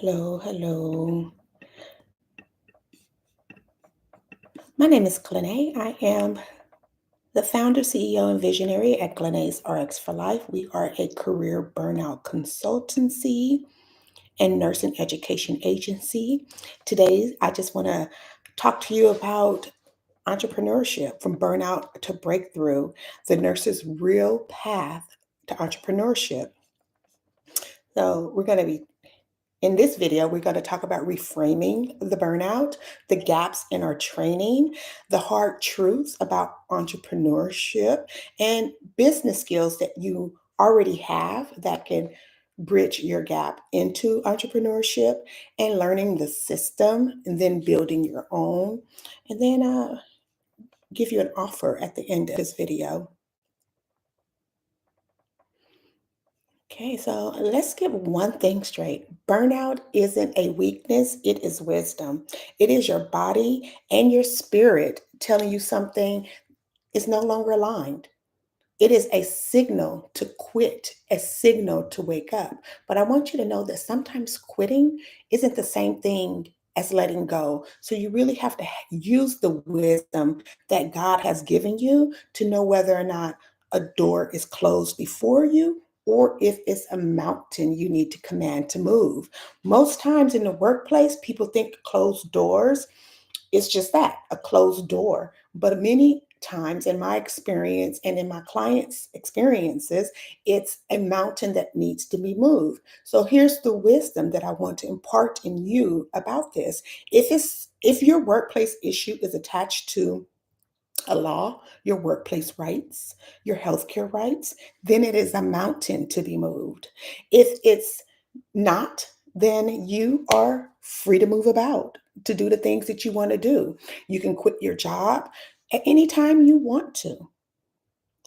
Hello, hello. My name is Glenee. I am the founder, CEO, and visionary at Glenee's RX for Life. We are a career burnout consultancy and nursing education agency. Today, I just want to talk to you about entrepreneurship from burnout to breakthrough, the nurse's real path to entrepreneurship. So, we're going to be In this video, we're going to talk about reframing the burnout, the gaps in our training, the hard truths about entrepreneurship, and business skills that you already have that can bridge your gap into entrepreneurship, and learning the system and then building your own. And then give you an offer at the end of this video. Okay, so let's get one thing straight. Burnout isn't a weakness, it is wisdom. It is your body and your spirit telling you something is no longer aligned. It is a signal to quit, a signal to wake up. But I want you to know that sometimes quitting isn't the same thing as letting go. So you really have to use the wisdom that God has given you to know whether or not a door is closed before you or if it's a mountain you need to command to move. Most times in the workplace, people think closed doors, it's just that, a closed door. But many times in my experience and in my clients' experiences, it's a mountain that needs to be moved. So here's the wisdom that I want to impart in you about this. If your workplace issue is attached to a law, your workplace rights, your healthcare rights, then it is a mountain to be moved. If it's not, then you are free to move about, to do the things that you want to do. You can quit your job at any time you want to,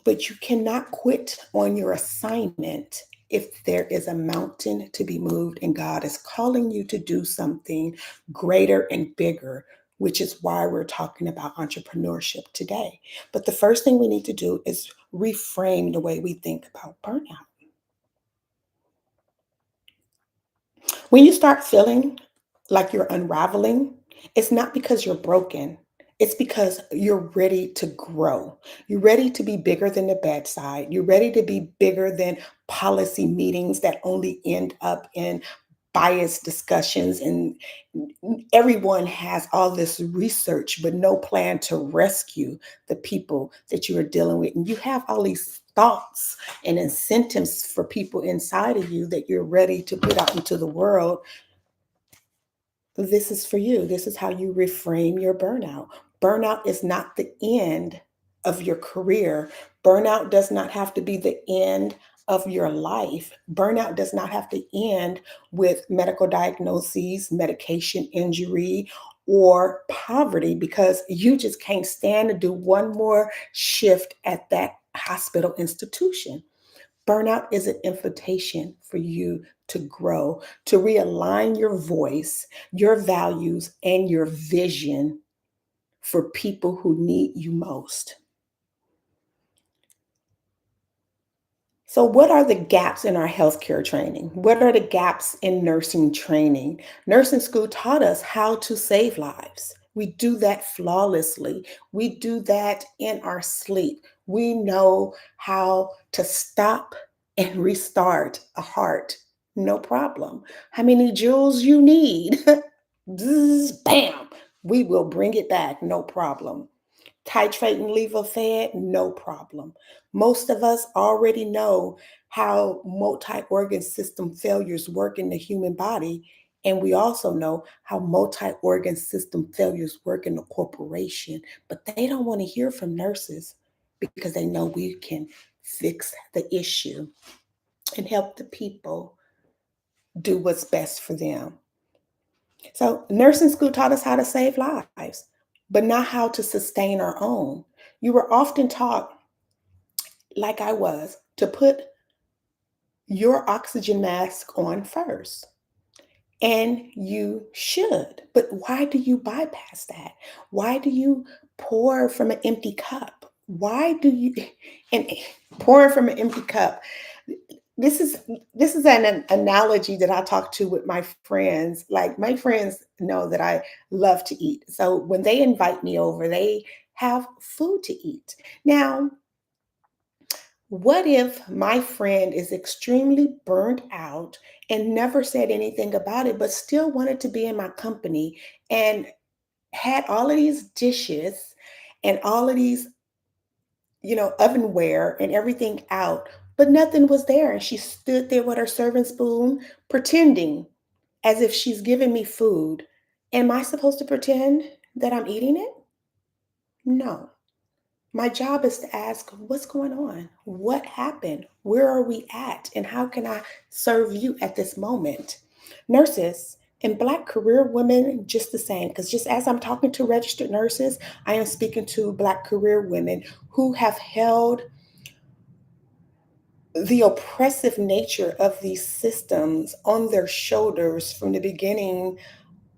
but you cannot quit on your assignment if there is a mountain to be moved and God is calling you to do something greater and bigger, which is why we're talking about entrepreneurship today. But the first thing we need to do is reframe the way we think about burnout. When you start feeling like you're unraveling, it's not because you're broken. It's because you're ready to grow. You're ready to be bigger than the bedside. You're ready to be bigger than policy meetings that only end up in biased discussions. And everyone has all this research, but no plan to rescue the people that you are dealing with. And you have all these thoughts and incentives for people inside of you that you're ready to put out into the world. This is for you. This is how you reframe your burnout. Burnout is not the end of your career. Burnout does not have to be the end of your life. Burnout does not have to end with medical diagnoses, medication injury, or poverty because you just can't stand to do one more shift at that hospital institution. Burnout is an invitation for you to grow, to realign your voice, your values, and your vision for people who need you most. So, what are the gaps in our healthcare training? What are the gaps in nursing training? Nursing school taught us how to save lives. We do that flawlessly. We do that in our sleep. We know how to stop and restart a heart. No problem. How many joules you need? Bzz, bam. We will bring it back. No problem. Titrate and leave a fed, no problem. Most of us already know how multi organ system failures work in the human body. And we also know how multi organ system failures work in a corporation. But they don't want to hear from nurses because they know we can fix the issue and help the people do what's best for them. So, nursing school taught us how to save lives, but not how to sustain our own. You were often taught, like I was, to put your oxygen mask on first. And you should. But why do you bypass that? Why do you pour from an empty cup? Why do you, and pouring from an empty cup? this is this is an analogy that I talk to with my friends. Like my friends know that I love to eat. So when they invite me over, they have food to eat. Now, what if my friend is extremely burnt out and never said anything about it, but still wanted to be in my company and had all of these dishes and all of these, ovenware and everything out, but nothing was there. And she stood there with her serving spoon, pretending as if she's giving me food. Am I supposed to pretend that I'm eating it? No. My job is to ask, what's going on? What happened? Where are we at? And how can I serve you at this moment? Nurses and Black career women, just the same, because just as I'm talking to registered nurses, I am speaking to Black career women who have held the oppressive nature of these systems on their shoulders from the beginning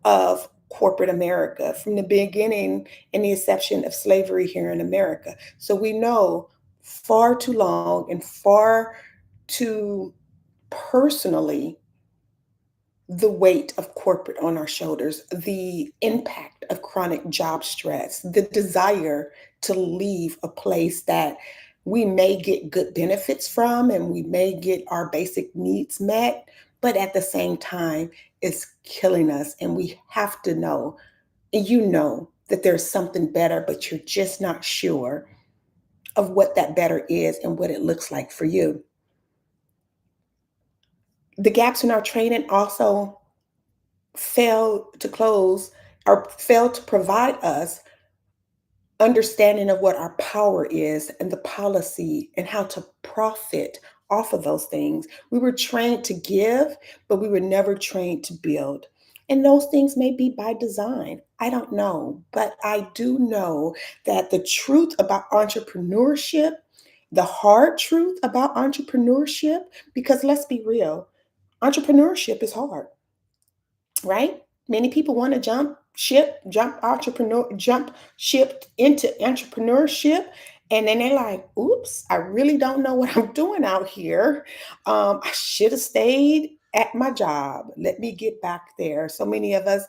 of corporate America, from the beginning and the inception of slavery here in America. So we know far too long and far too personally the weight of corporate on our shoulders, the impact of chronic job stress, the desire to leave a place that we may get good benefits from and we may get our basic needs met, but at the same time, it's killing us. And we have to know, and you know, that there's something better, but you're just not sure of what that better is and what it looks like for you. The gaps in our training also fail to close or fail to provide us understanding of what our power is and the policy and how to profit off of those things. We were trained to give, but we were never trained to build. And those things may be by design. I don't know. But I do know that the truth about entrepreneurship, the hard truth about entrepreneurship, because let's be real, entrepreneurship is hard, right? Many people want to jump ship into entrepreneurship. And then they're like, oops, I really don't know what I'm doing out here. I should have stayed at my job. Let me get back there. So many of us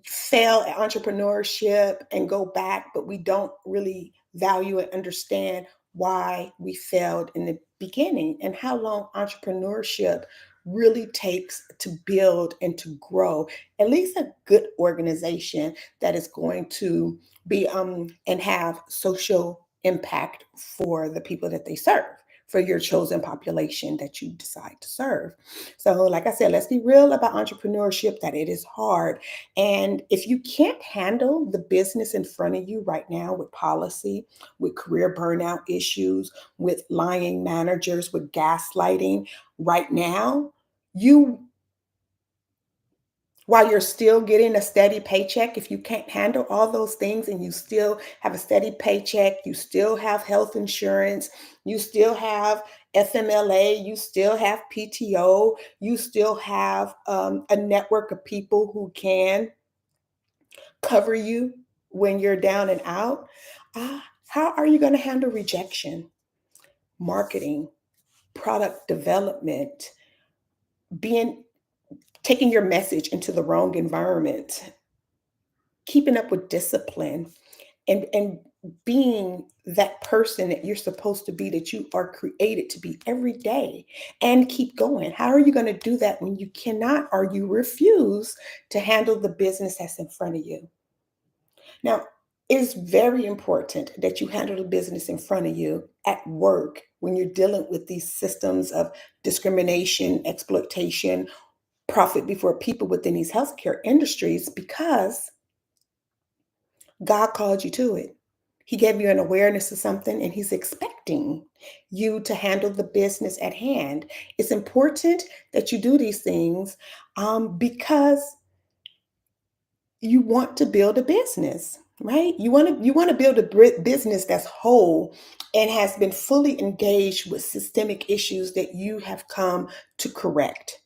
fail at entrepreneurship and go back, but we don't really value and understand why we failed in the beginning and how long entrepreneurship really takes to build and to grow at least a good organization that is going to be and have social impact for the people that they serve, for your chosen population that you decide to serve. So like I said, let's be real about entrepreneurship, that it is hard. And if you can't handle the business in front of you right now with policy, with career burnout issues, with lying managers, with gaslighting right now, you while you're still getting a steady paycheck, if you can't handle all those things and you still have a steady paycheck, you still have health insurance, you still have FMLA, you still have PTO, you still have a network of people who can cover you when you're down and out. How are you going to handle rejection, marketing, product development, being taking your message into the wrong environment, keeping up with discipline, and being that person that you're supposed to be, that you are created to be every day, and keep going? How are you going to do that when you cannot or you refuse to handle the business that's in front of you? Now, it's very important that you handle the business in front of you at work when you're dealing with these systems of discrimination, exploitation, profit before people within these healthcare industries, because God called you to it. He gave you an awareness of something and He's expecting you to handle the business at hand. It's important that you do these things because you want to build a business, right? You want to build a business that's whole and has been fully engaged with systemic issues that you have come to correct,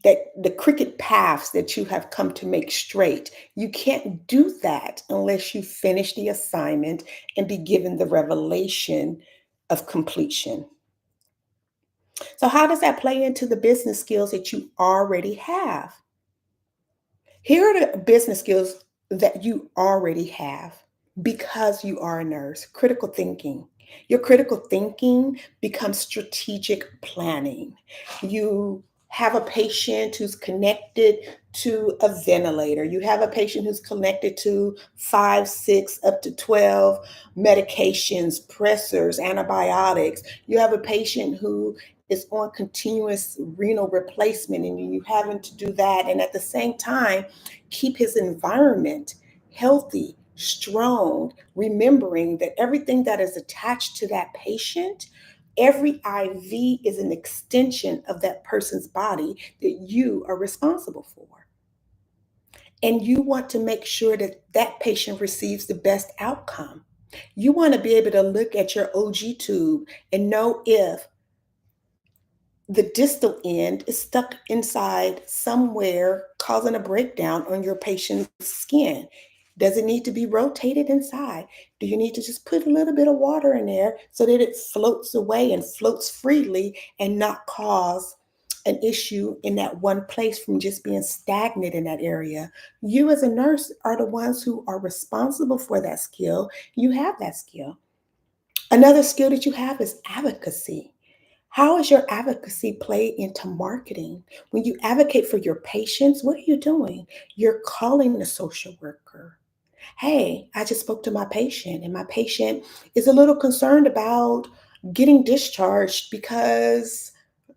that the crooked paths that you have come to make straight. You can't do that unless you finish the assignment and be given the revelation of completion. So, how does that play into the business skills that you already have? Here are the business skills that you already have because you are a nurse. Critical thinking. Your critical thinking becomes strategic planning. You have a patient who's connected to a ventilator. You have a patient who's connected to five, six, up to 12 medications, pressors, antibiotics. You have a patient who is on continuous renal replacement and you having to do that. And at the same time, keep his environment healthy, strong, remembering that everything that is attached to that patient, every IV is an extension of that person's body that you are responsible for. And you want to make sure that that patient receives the best outcome. You want to be able to look at your OG tube and know if the distal end is stuck inside somewhere, causing a breakdown on your patient's skin. Does it need to be rotated inside? Do you need to just put a little bit of water in there so that it floats away and floats freely and not cause an issue in that one place from just being stagnant in that area? You, as a nurse, are the ones who are responsible for that skill. You have that skill. Another skill that you have is advocacy. How is your advocacy play into marketing? When you advocate for your patients, what are you doing? You're calling the social worker. Hey, I just spoke to my patient, and my patient is a little concerned about getting discharged because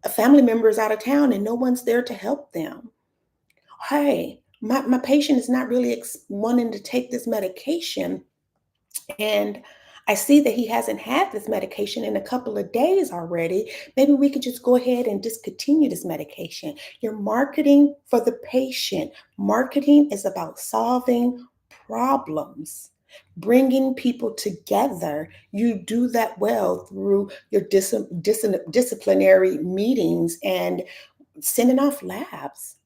a family member is out of town and no one's there to help them. Hey, my patient is not really wanting to take this medication, and I see that he hasn't had this medication in a couple of days already. Maybe we could just go ahead and discontinue this medication. You're marketing for the patient. Marketing is about solving problems, bringing people together. You do that well through your disciplinary meetings and sending off labs,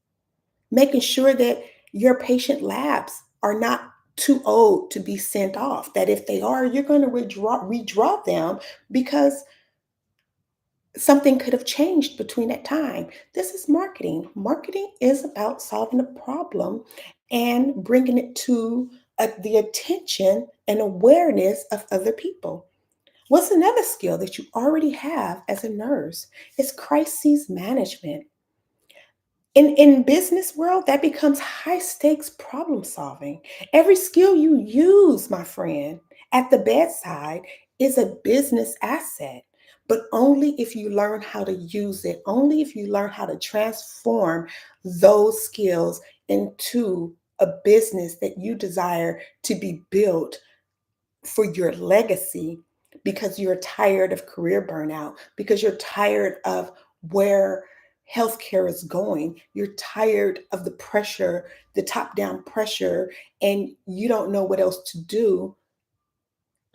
making sure that your patient labs are not too old to be sent off. That if they are, you're going to redraw them because something could have changed between that time. This is marketing. Marketing is about solving a problem and bringing it to the attention and awareness of other people. What's another skill that you already have as a nurse? It's crisis management. In business world, that becomes high stakes problem solving. Every skill you use, my friend, at the bedside is a business asset, but only if you learn how to use it, only if you learn how to transform those skills into a business that you desire to be built for your legacy, because you're tired of career burnout, because you're tired of where healthcare is going. You're tired of the pressure, the top down pressure, and you don't know what else to do.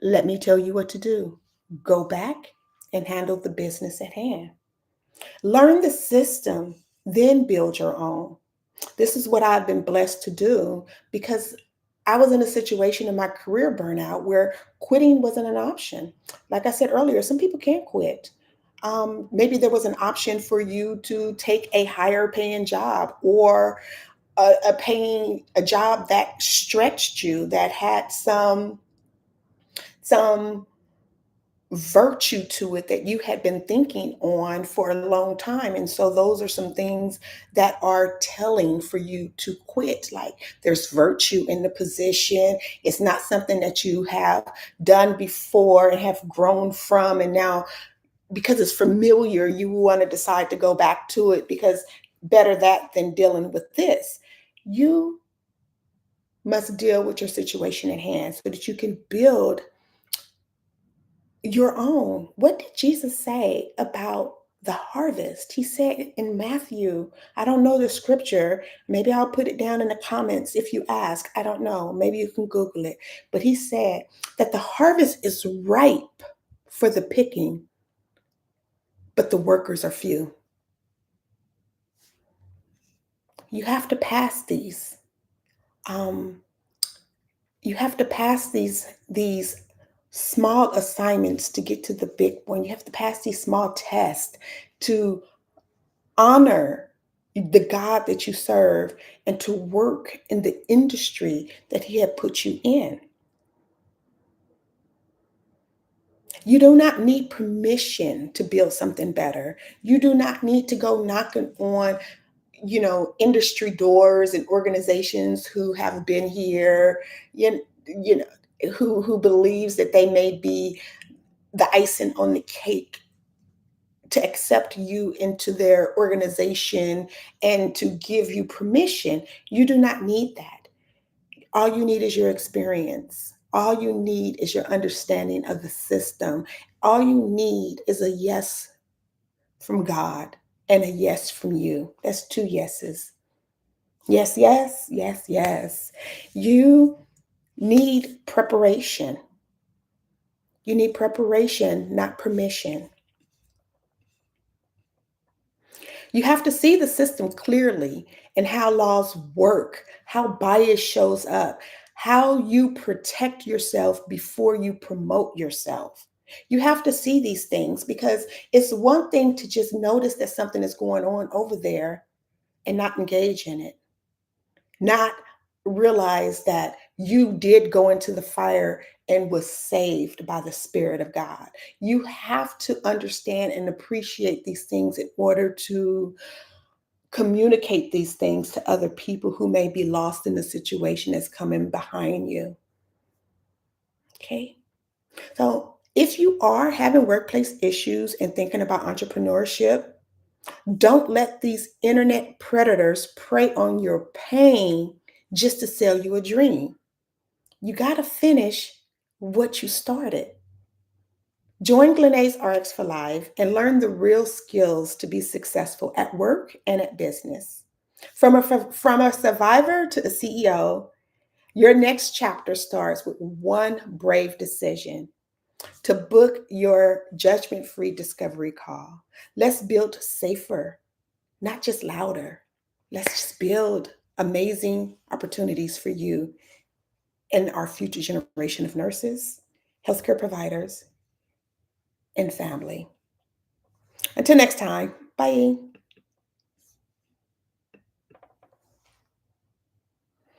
Let me tell you what to do. Go back and handle the business at hand. Learn the system, then build your own. This is what I've been blessed to do because I was in a situation in my career burnout where quitting wasn't an option. Like I said earlier, some people can't quit. Maybe there was an option for you to take a higher paying job or a job that stretched you, that had some virtue to it that you had been thinking on for a long time. And so those are some things that are telling for you to quit. Like, there's virtue in the position. It's not something that you have done before and have grown from. And now, because it's familiar, you want to decide to go back to it because better that than dealing with this. You must deal with your situation at hand so that you can build your own. What did Jesus say about the harvest? He said in Matthew, I don't know the scripture. Maybe I'll put it down in the comments if you ask. I don't know. Maybe you can Google it. But he said that the harvest is ripe for the picking, but the workers are few. You have to pass these. Um, you have to pass these small assignments to get to the big one. You have to pass these small tests to honor the God that you serve and to work in the industry that He had put you in. You do not need permission to build something better. You do not need to go knocking on, industry doors and organizations who have been here, who believes that they may be the icing on the cake to accept you into their organization and to give you permission. You do not need that. All you need is your experience. All you need is your understanding of the system. All you need is a yes from God and a yes from you. That's two yeses. Yes, yes, yes, yes. You need preparation. You need preparation, not permission. You have to see the system clearly and how laws work, how bias shows up, how you protect yourself before you promote yourself. You have to see these things because it's one thing to just notice that something is going on over there and not engage in it, not realize that you did go into the fire and was saved by the Spirit of God. You have to understand and appreciate these things in order to communicate these things to other people who may be lost in the situation that's coming behind you. Okay. So if you are having workplace issues and thinking about entrepreneurship, don't let these internet predators prey on your pain just to sell you a dream. You got to finish what you started. Join Glenae's RX for Life and learn the real skills to be successful at work and at business. From a survivor to a CEO, your next chapter starts with one brave decision to book your judgment free discovery call. Let's build safer, not just louder. Let's just build amazing opportunities for you and our future generation of nurses, healthcare providers, and family. Until next time, bye.